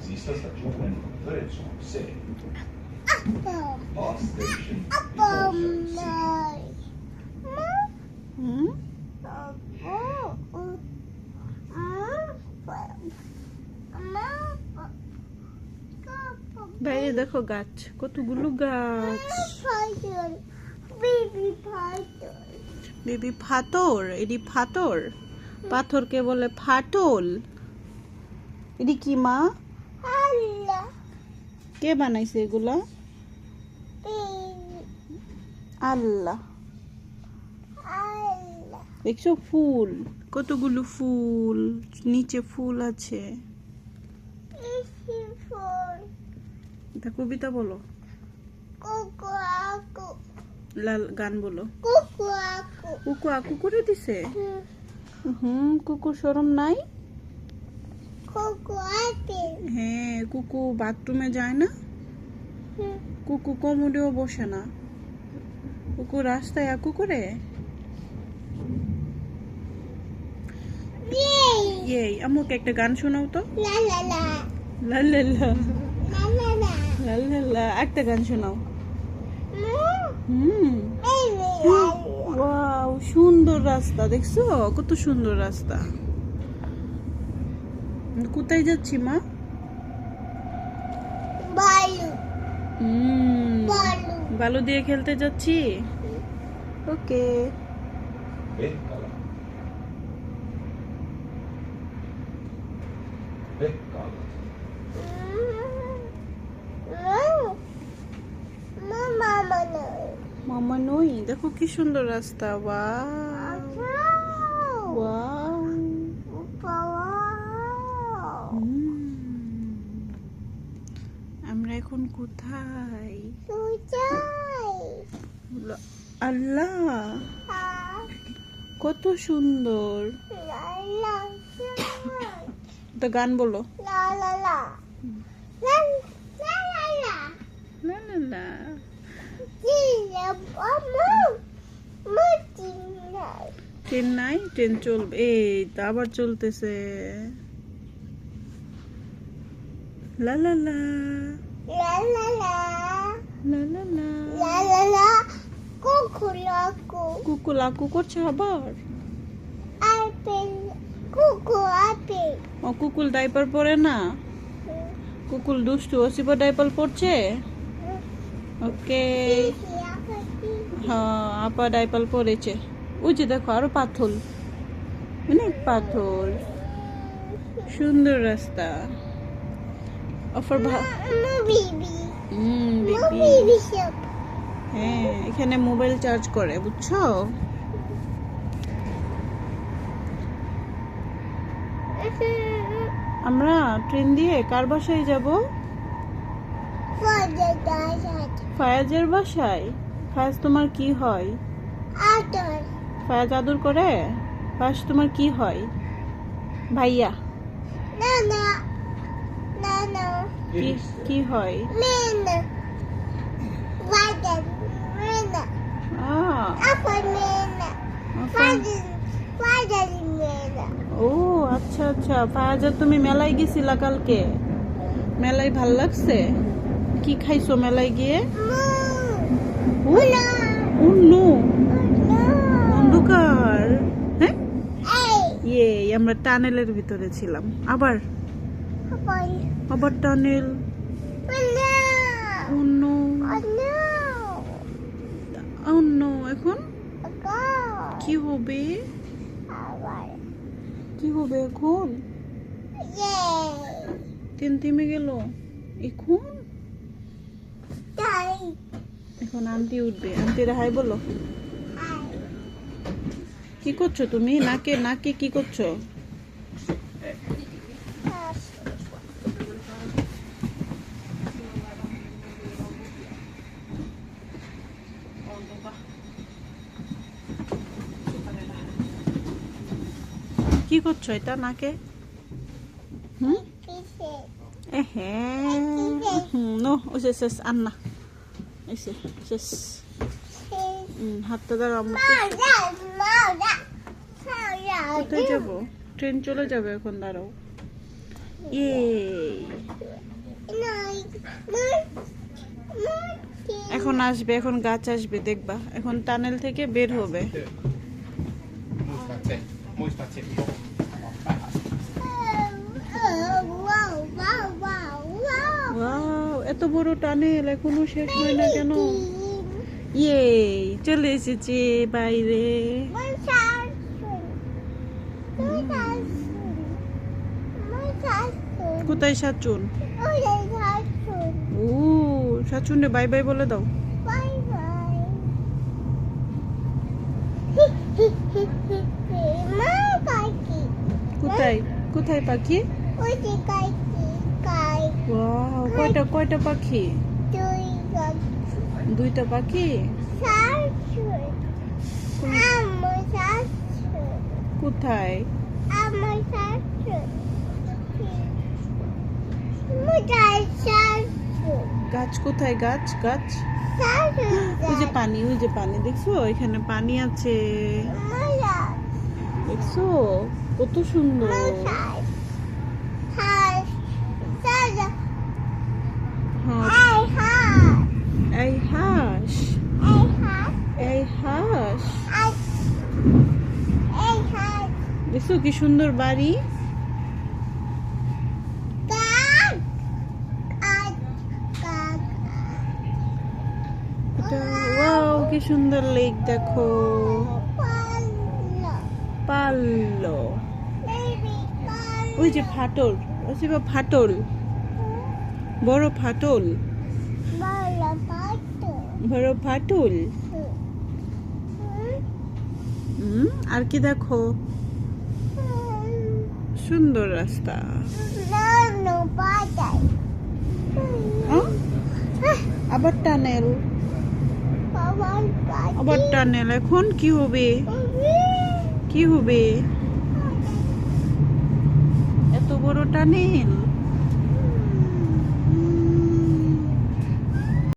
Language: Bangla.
Questi stagione tre sono sei. Bus station is also city. হুম বাইরে দেখো গাছ, কতগুলো গাছ। বেবি ফাতর, এডি ফাতর, পাথরকে বলে ফাটল। এডি কি মা? কে বানাইছে এগুলা? আল্লাহ। দেখছো ফুল, কতগুলো ফুল, নিচে ফুল আছে। এটা কবিতা বলো, লাল গান বলো। কুকু আকু করে দিছে। কুকুর শরম নাই? হ্যাঁ, কুকু বাথরুমে যায় না, কুকু কমোডেও বসে না, কুকু রাস্তায় আকু করে। আমাকে একটা গান শোনাও তো। লা লা লা লা লা লা, একটা গান শোনাও। ওয়াও, সুন্দর রাস্তা, দেখছো কত সুন্দর রাস্তা। কোথায় যাচ্ছি মা? বালু দিয়ে খেলতে যাচ্ছি। ওকে। Pekkala. Pekkala. মামা নই, দেখো কি সুন্দর রাস্তা। ওয়াও, আমরা এখন কোথায়? আল্লাহ, কত সুন্দর। তো গান বলো। লা লা লা। ট্রেন নাই? ট্রেন চলবে, এই তো আবার চলতেছে। লা লা লা লা লা লা। কুকু লাকু করছে আবার। ও কুকুল ডাইপার পরে না, কুকুল দুষ্টু। ওসিপা ডাইপার পড়ছে। ওকে, হ্যাঁ আপা ডাইপার পরেছে। ওই যে দেখো আরো পাথর, অনেক পাথর। সুন্দর রাস্তা। অফার হ্যাঁ, এখানে মোবাইল চার্জ করে, বুঝছো? আমরা ট্রেন দিয়ে কার বাসায় যাব? ফায়াজের বাসায়। ফায়াজ তোমার কি হয়? ফায়াজ আদর করে? ফায়াজ তোমার কি হয়? ভাইয়া? কি হয়? ও আচ্ছা আচ্ছা। ফায়াজা, তুমি মেলায় গেছিলা কালকে? মেলায় ভাল লাগছে? কি খাইছো মেলায় গিয়ে? অন্ধকার। হ্যাঁ, আমরা টানেলের ভিতরে ছিলাম। আবার টানেল। এখন কি হবে? এখন? ট্রেন থেমে গেল। এখন আন্টি উঠবে। আন্টিরা হাই বলো। কি করছো তুমি? নাকে কি করছো? কি করছো এটা নাকে? নো, শেষ আন্না এসে শেষ। হাতটা দ্বারা কোথায় যাবো? ট্রেন চলে যাবে এখন, দাঁড়াও। এখন আসবে, এখন গাছ আসবে দেখবা, এখন টানেল থেকে বের হবে। Muista se ওয়াও, এত বড় টানেল এখনো শেষ হয় না কেন? ইয়ে, চলে এসেছে বাইরে। কোথায় সাচুন? ও, সাচুন রে বাই বাই বলে দাও। কোথায় কোথায় পাখি? ওয়াও, কয়টা কয়টা পাখি? দুইটা পাখি। কোথায়? গাছ কোথায়? গাছ গাছ, ওই যে পানি, ওই যে পানি দেখছো, এখানে পানি আছে দেখছো, কত সুন্দর। এই হাঁস, এই হাঁস দেখছো কি সুন্দর বাড়ি। ওয়াও, কি সুন্দর লেক দেখো। পাল্লো, ওই যে ফাটল, ওই যে ফাটল, বড় ফাটল, বড় ফাটল। আর কি দেখো, সুন্দর রাস্তা। আবার টানেল, আবার টানেল। এখন কি হবে? কি হবে? এত বড় টানেল।